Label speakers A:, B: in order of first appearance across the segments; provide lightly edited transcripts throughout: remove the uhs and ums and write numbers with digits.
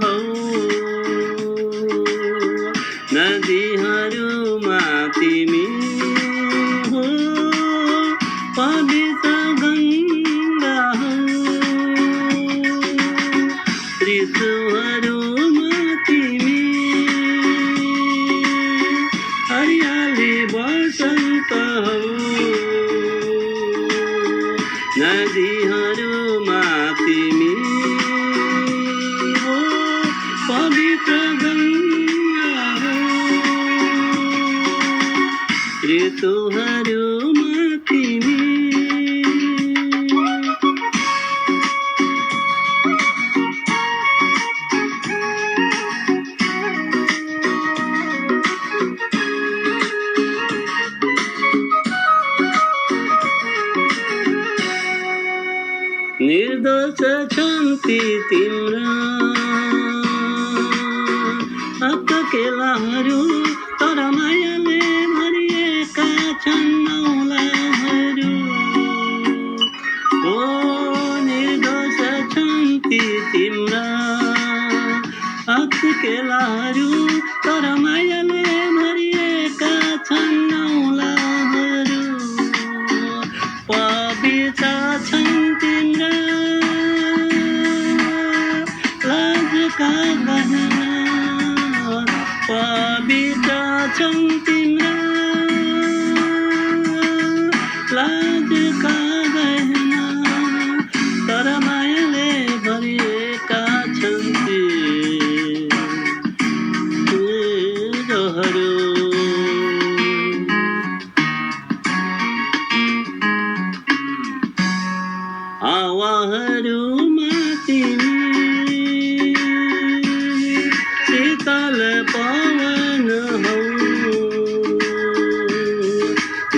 A: हौ नदीहरूमा तिमी हो पवित्र गङ्गा हौ ऋतुहरूमा तिमी हरियाली बसन्त हौ नदीहरूमा तिमी हो पवित्र गङ्गा हो ऋतुहरूमा तिमी निर्दोष छन् ती तिम्रा अक्केलाहरू तर मायाले भरिएका छन् औँलाहरू ओ निर्दोष छन् ती तिम्रा अक्केलाहरू तर मायाले भरिएका छन् औँलाहरू पवित्र छन् तिम्रा लाजका गहना पवित्र छन् तिम्रा लाजका गहना तर मायाले भरिएका छन् ती तिनीहरू हावाहरूमा तिमी शीतल पवन हौ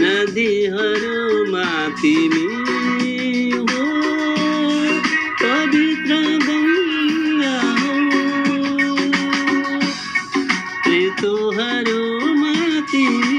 A: नदीहरूमा तिमी हो पवित्र गङ्गा हौ ऋतुहरूमा तिमी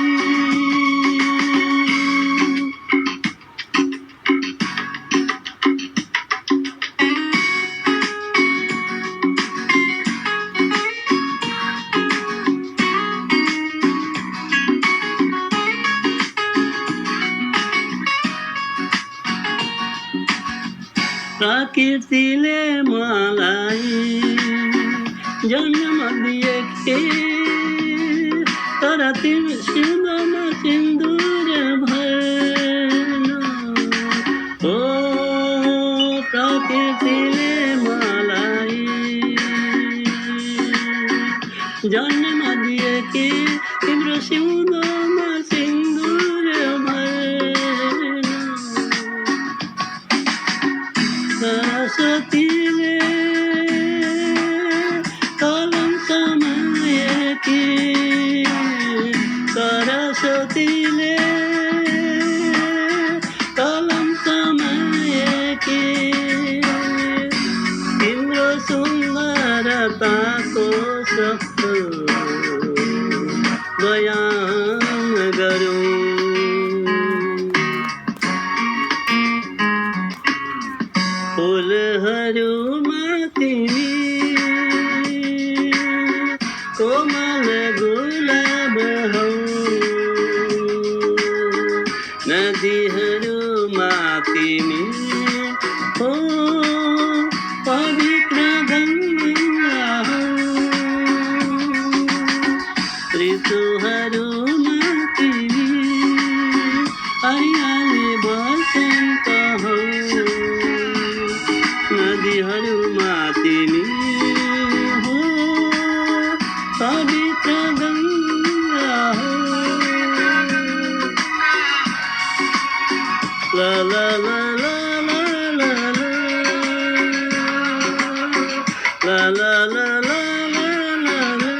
A: प्रकृतिले मलाई जन्म दिएकी तर तिम्रो सिन्दुरमा सिन्दुर भएन ओ प्रकृतिले मलाई जन्म दिएकी तिम्रो सिन्दुरमा सिन्दुर भएन सरस्वतीले कलम समाएकी सरस्वतीले कलम समाएकी तिम्रो सुन्दरताको शब्द बयान गरौँ फुलहरूमा तिमी कोमल गुलाब हौ नदीहरूमा तिमी हो पवित्र गङ्गा हौ ऋतुहरूमा तिमी हरियाली बसन्त हौ नदीहरूमा तिमी हो पवित्र गङ्गा हो ला ला ला ला ला ला ला ला ला ला ला ला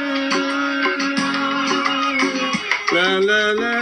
A: ला ला ला